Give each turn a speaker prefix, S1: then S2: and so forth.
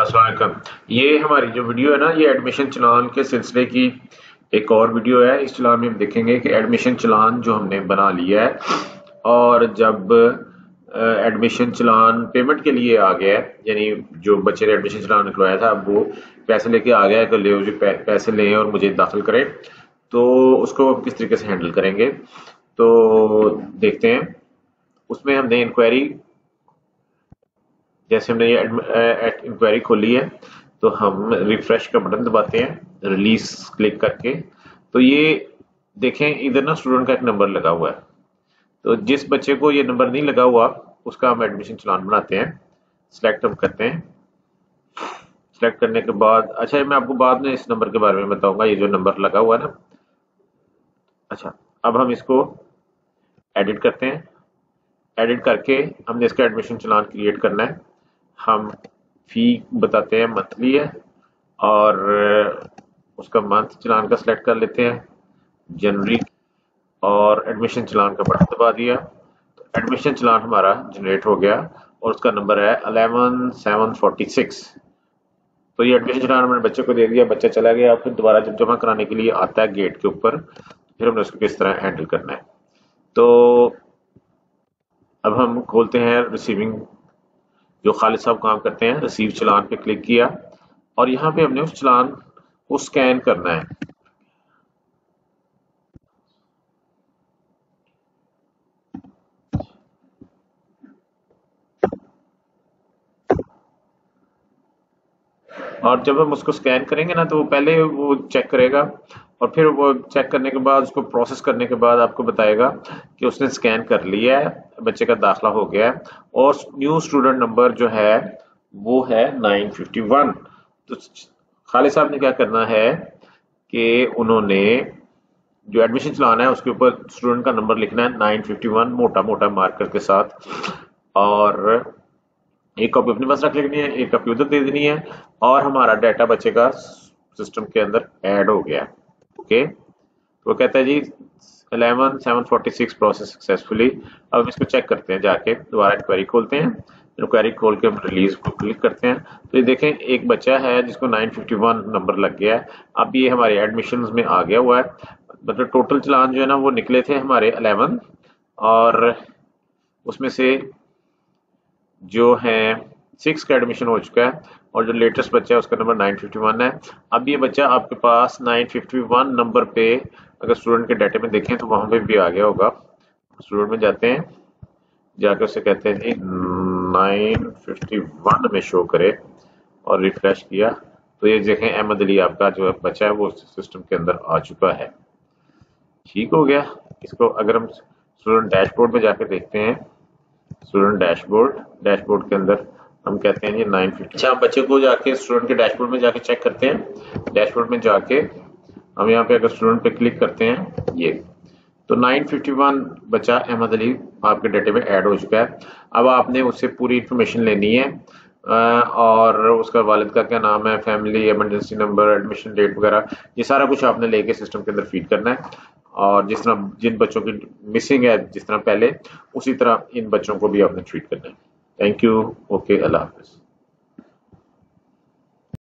S1: السلام علیکم. یہ ہماری جو ویڈیو ہے نا، یہ ایڈمیشن چلان کے سلسلے کی ایک اور ویڈیو ہے. اس چلان میں ہم دیکھیں گے کہ ایڈمیشن چلان جو ہم نے بنا لیا ہے اور جب ایڈمیشن چلان پیمنٹ کے لیے آ گیا ہے، یعنی جو بچے نے ایڈمیشن چلان نکلوایا تھا اب وہ پیسے لے کے آ گیا ہے کہ لے جو پیسے لیں اور مجھے داخل کریں، تو اس کو کس طریقے سے ہینڈل کریں گے تو دیکھتے ہیں. اس میں ہم نے انکوائری، جیسے ہم نے یہ انکوائری کھولی ہے تو ہم ریفریش کا بٹن دباتے ہیں ریلیز کلک کر کے. تو یہ دیکھیں ادھر نا اسٹوڈنٹ کا ایک نمبر لگا ہوا ہے، تو جس بچے کو یہ نمبر نہیں لگا ہوا اس کا ہم ایڈمیشن چلان بناتے ہیں. سلیکٹ ہم کرتے ہیں. سلیکٹ کرنے کے بعد اچھا میں آپ کو بعد میں اس نمبر کے بارے میں بتاؤں گا، یہ جو نمبر لگا ہوا ہے نا. اچھا اب ہم اس کو ایڈٹ کرتے ہیں. ایڈٹ کر کے ہم نے اس کا ایڈمیشن چلان کریٹ کرنا ہے. ہم فی بتاتے ہیں منتھلی ہے اور اس کا منتھ چلان کا سلیکٹ کر لیتے ہیں جنوری، اور ایڈمیشن چلان کا بٹن دبا دیا تو ایڈمیشن چلان ہمارا جنریٹ ہو گیا اور اس کا نمبر ہے 11746. تو یہ ایڈمیشن چلان ہم نے بچے کو دے دیا، بچہ چلا گیا. پھر دوبارہ جب جمع کرانے کے لیے آتا ہے گیٹ کے اوپر، پھر ہم نے اس کو کس طرح ہینڈل کرنا ہے. تو اب ہم کھولتے ہیں ریسیونگ، جو خالد صاحب کام کرتے ہیں. ریسیو چلان پہ کلک کیا اور یہاں پہ ہم نے اس چلان کو سکین کرنا ہے. اور جب ہم اس کو سکین کریں گے نا تو پہلے وہ چیک کرے گا اور پھر وہ چیک کرنے کے بعد اس کو پروسیس کرنے کے بعد آپ کو بتائے گا کہ اس نے سکین کر لیا ہے، بچے کا داخلہ ہو گیا ہے. اور نیو اسٹوڈنٹ نمبر جو ہے وہ ہے 951. تو خالد صاحب نے کیا کرنا ہے کہ انہوں نے جو ایڈمیشن چلانا ہے اس کے اوپر اسٹوڈنٹ کا نمبر لکھنا ہے 951 موٹا موٹا مارکر کے ساتھ، اور ایک کاپی اپنے پاس رکھ لینی ہے، ایک کاپی ادھر دے دینی ہے، اور ہمارا ڈیٹا بچے کا سسٹم کے اندر ایڈ ہو گیا. اوکے، وہ کہتا ہے جی 11746 پروسیس سکسیسفلی. اب ہم اس کو چیک کرتے ہیں، جا کے دوبارہ انکوائری کھولتے ہیں. انکوائری کھول کے ہم ریلیز کو کلک کرتے ہیں تو یہ دیکھیں ایک بچہ ہے جس کو 951 نمبر لگ گیا ہے. اب یہ ہمارے ایڈمیشن میں آ گیا ہوا ہے. مطلب ٹوٹل چلان جو ہے نا وہ نکلے تھے ہمارے 11، اور اس میں سے جو ہیں 6 کا ایڈمیشن ہو چکا ہے اور جو لیٹسٹ بچہ ہے اس کا نمبر 951 ہے. اب یہ بچہ آپ کے پاس 951 نمبر پہ اگر اسٹوڈنٹ کے ڈیٹے میں دیکھیں تو وہاں پہ بھی آ گیا ہوگا. اسٹوڈنٹ میں جاتے ہیں، جا کے اسے کہتے ہیں جی 951 میں شو کرے اور ریفریش کیا تو یہ دیکھیں احمد علی آپ کا جو بچہ ہے وہ سسٹم کے اندر آ چکا ہے. ٹھیک ہو گیا. اس کو اگر ہم اسٹوڈنٹ ڈیش بورڈ میں جا کے دیکھتے ہیں، اسٹوڈنٹ ڈیش بورڈ کے اندر ہم کہتے ہیں جی 950. اچھا بچے کو جا کے اسٹوڈنٹ کے ڈیش بورڈ میں جا کے چیک کرتے ہیں. ڈیش بورڈ میں جا کے ہم یہاں پہ اگر اسٹوڈنٹ پہ کلک کرتے ہیں یہ تو 951 بچہ احمد علی آپ کے ڈیٹے میں ایڈ ہو چکا ہے. اب آپ نے اس سے پوری انفارمیشن لینی ہے اور اس کا والد کا کیا نام ہے، family, emergency number, admission date وغیرہ، یہ سارا کچھ آپ نے لے کے سسٹم کے اندر فیڈ کرنا ہے. اور جس طرح جن بچوں کی مسنگ ہے جس طرح پہلے، اسی طرح ان بچوں کو بھی آپ نے ٹریٹ کرنا ہے. Thank you. اوکے، اللہ حافظ.